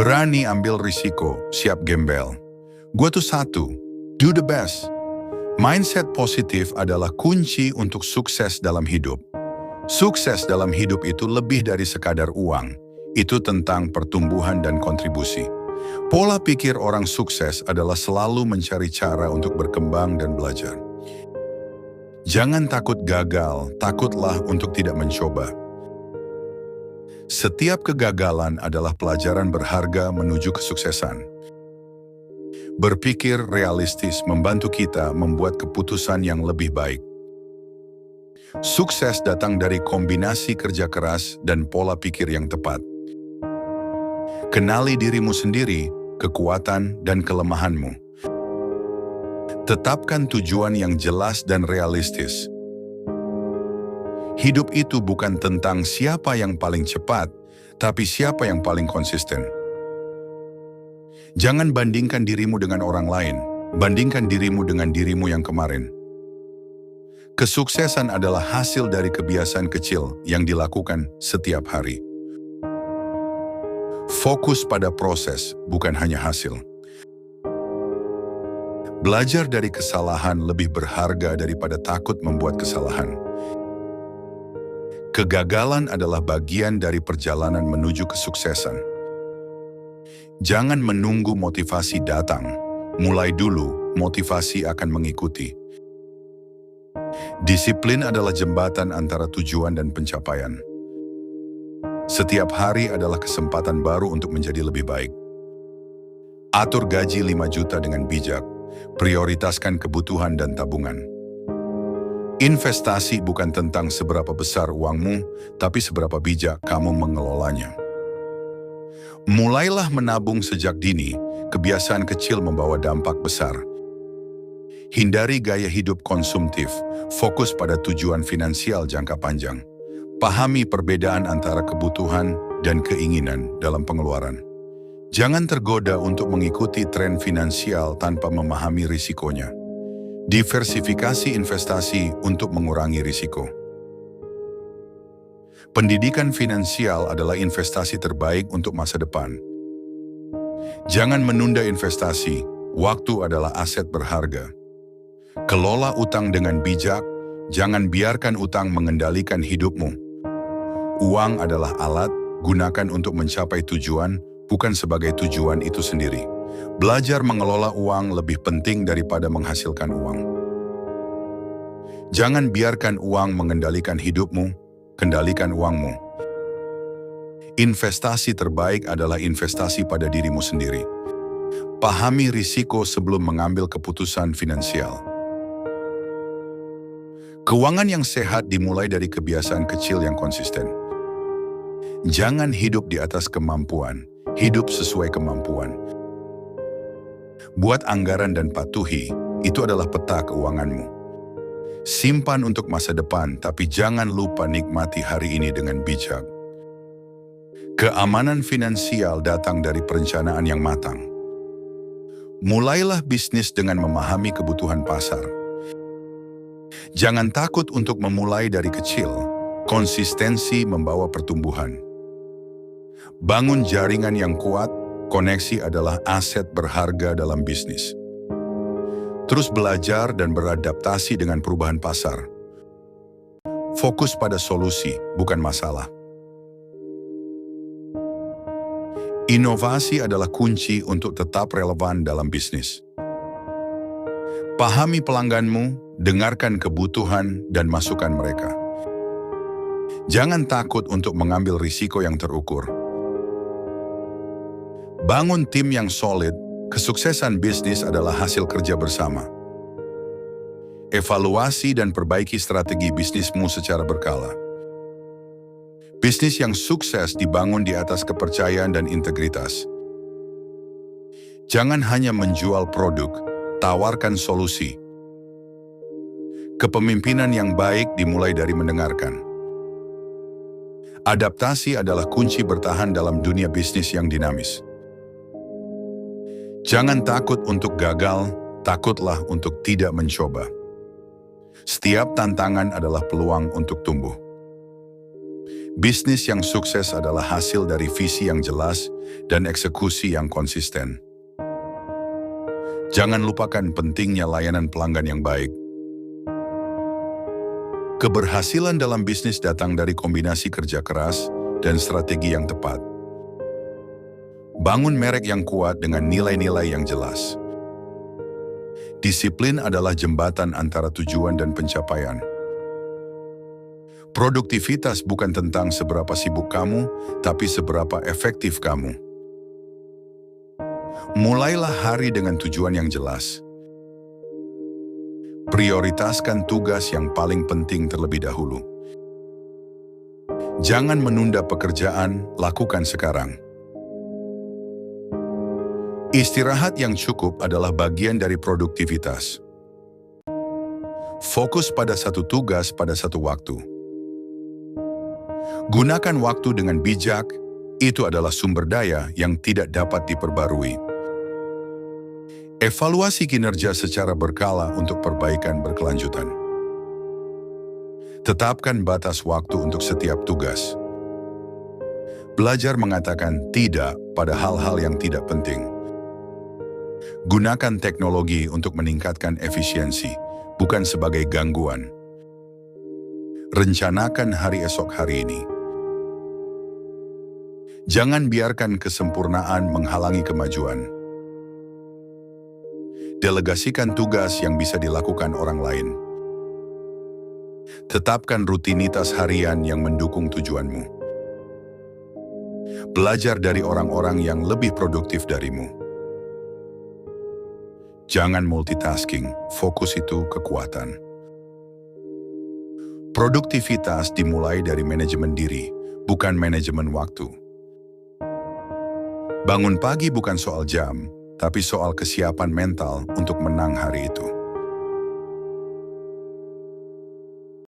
Berani ambil risiko, siap gembel. Gue tuh satu, do the best. Mindset positif adalah kunci untuk sukses dalam hidup. Sukses dalam hidup itu lebih dari sekadar uang. Itu tentang pertumbuhan dan kontribusi. Pola pikir orang sukses adalah selalu mencari cara untuk berkembang dan belajar. Jangan takut gagal, takutlah untuk tidak mencoba. Setiap kegagalan adalah pelajaran berharga menuju kesuksesan. Berpikir realistis membantu kita membuat keputusan yang lebih baik. Sukses datang dari kombinasi kerja keras dan pola pikir yang tepat. Kenali dirimu sendiri, kekuatan dan kelemahanmu. Tetapkan tujuan yang jelas dan realistis. Hidup itu bukan tentang siapa yang paling cepat, tapi siapa yang paling konsisten. Jangan bandingkan dirimu dengan orang lain, bandingkan dirimu dengan dirimu yang kemarin. Kesuksesan adalah hasil dari kebiasaan kecil yang dilakukan setiap hari. Fokus pada proses, bukan hanya hasil. Belajar dari kesalahan lebih berharga daripada takut membuat kesalahan. Kegagalan adalah bagian dari perjalanan menuju kesuksesan. Jangan menunggu motivasi datang. Mulai dulu, motivasi akan mengikuti. Disiplin adalah jembatan antara tujuan dan pencapaian. Setiap hari adalah kesempatan baru untuk menjadi lebih baik. Atur gaji 5 juta dengan bijak. Prioritaskan kebutuhan dan tabungan. Investasi bukan tentang seberapa besar uangmu, tapi seberapa bijak kamu mengelolanya. Mulailah menabung sejak dini, kebiasaan kecil membawa dampak besar. Hindari gaya hidup konsumtif, fokus pada tujuan finansial jangka panjang. Pahami perbedaan antara kebutuhan dan keinginan dalam pengeluaran. Jangan tergoda untuk mengikuti tren finansial tanpa memahami risikonya. Diversifikasi investasi untuk mengurangi risiko. Pendidikan finansial adalah investasi terbaik untuk masa depan. Jangan menunda investasi, waktu adalah aset berharga. Kelola utang dengan bijak, jangan biarkan utang mengendalikan hidupmu. Uang adalah alat, gunakan untuk mencapai tujuan, bukan sebagai tujuan itu sendiri. Belajar mengelola uang lebih penting daripada menghasilkan uang. Jangan biarkan uang mengendalikan hidupmu, kendalikan uangmu. Investasi terbaik adalah investasi pada dirimu sendiri. Pahami risiko sebelum mengambil keputusan finansial. Keuangan yang sehat dimulai dari kebiasaan kecil yang konsisten. Jangan hidup di atas kemampuan, hidup sesuai kemampuan. Buat anggaran dan patuhi, itu adalah peta keuanganmu. Simpan untuk masa depan, tapi jangan lupa nikmati hari ini dengan bijak. Keamanan finansial datang dari perencanaan yang matang. Mulailah bisnis dengan memahami kebutuhan pasar. Jangan takut untuk memulai dari kecil, konsistensi membawa pertumbuhan. Bangun jaringan yang kuat, koneksi adalah aset berharga dalam bisnis. Terus belajar dan beradaptasi dengan perubahan pasar. Fokus pada solusi, bukan masalah. Inovasi adalah kunci untuk tetap relevan dalam bisnis. Pahami pelangganmu, dengarkan kebutuhan dan masukan mereka. Jangan takut untuk mengambil risiko yang terukur. Bangun tim yang solid, kesuksesan bisnis adalah hasil kerja bersama. Evaluasi dan perbaiki strategi bisnismu secara berkala. Bisnis yang sukses dibangun di atas kepercayaan dan integritas. Jangan hanya menjual produk, tawarkan solusi. Kepemimpinan yang baik dimulai dari mendengarkan. Adaptasi adalah kunci bertahan dalam dunia bisnis yang dinamis. Jangan takut untuk gagal, takutlah untuk tidak mencoba. Setiap tantangan adalah peluang untuk tumbuh. Bisnis yang sukses adalah hasil dari visi yang jelas dan eksekusi yang konsisten. Jangan lupakan pentingnya layanan pelanggan yang baik. Keberhasilan dalam bisnis datang dari kombinasi kerja keras dan strategi yang tepat. Bangun merek yang kuat dengan nilai-nilai yang jelas. Disiplin adalah jembatan antara tujuan dan pencapaian. Produktivitas bukan tentang seberapa sibuk kamu, tapi seberapa efektif kamu. Mulailah hari dengan tujuan yang jelas. Prioritaskan tugas yang paling penting terlebih dahulu. Jangan menunda pekerjaan, lakukan sekarang. Istirahat yang cukup adalah bagian dari produktivitas. Fokus pada satu tugas pada satu waktu. Gunakan waktu dengan bijak, itu adalah sumber daya yang tidak dapat diperbarui. Evaluasi kinerja secara berkala untuk perbaikan berkelanjutan. Tetapkan batas waktu untuk setiap tugas. Belajar mengatakan tidak pada hal-hal yang tidak penting. Gunakan teknologi untuk meningkatkan efisiensi, bukan sebagai gangguan. Rencanakan hari esok hari ini. Jangan biarkan kesempurnaan menghalangi kemajuan. Delegasikan tugas yang bisa dilakukan orang lain. Tetapkan rutinitas harian yang mendukung tujuanmu. Belajar dari orang-orang yang lebih produktif darimu. Jangan multitasking, fokus itu kekuatan. Produktivitas dimulai dari manajemen diri, bukan manajemen waktu. Bangun pagi bukan soal jam, tapi soal kesiapan mental untuk menang hari itu.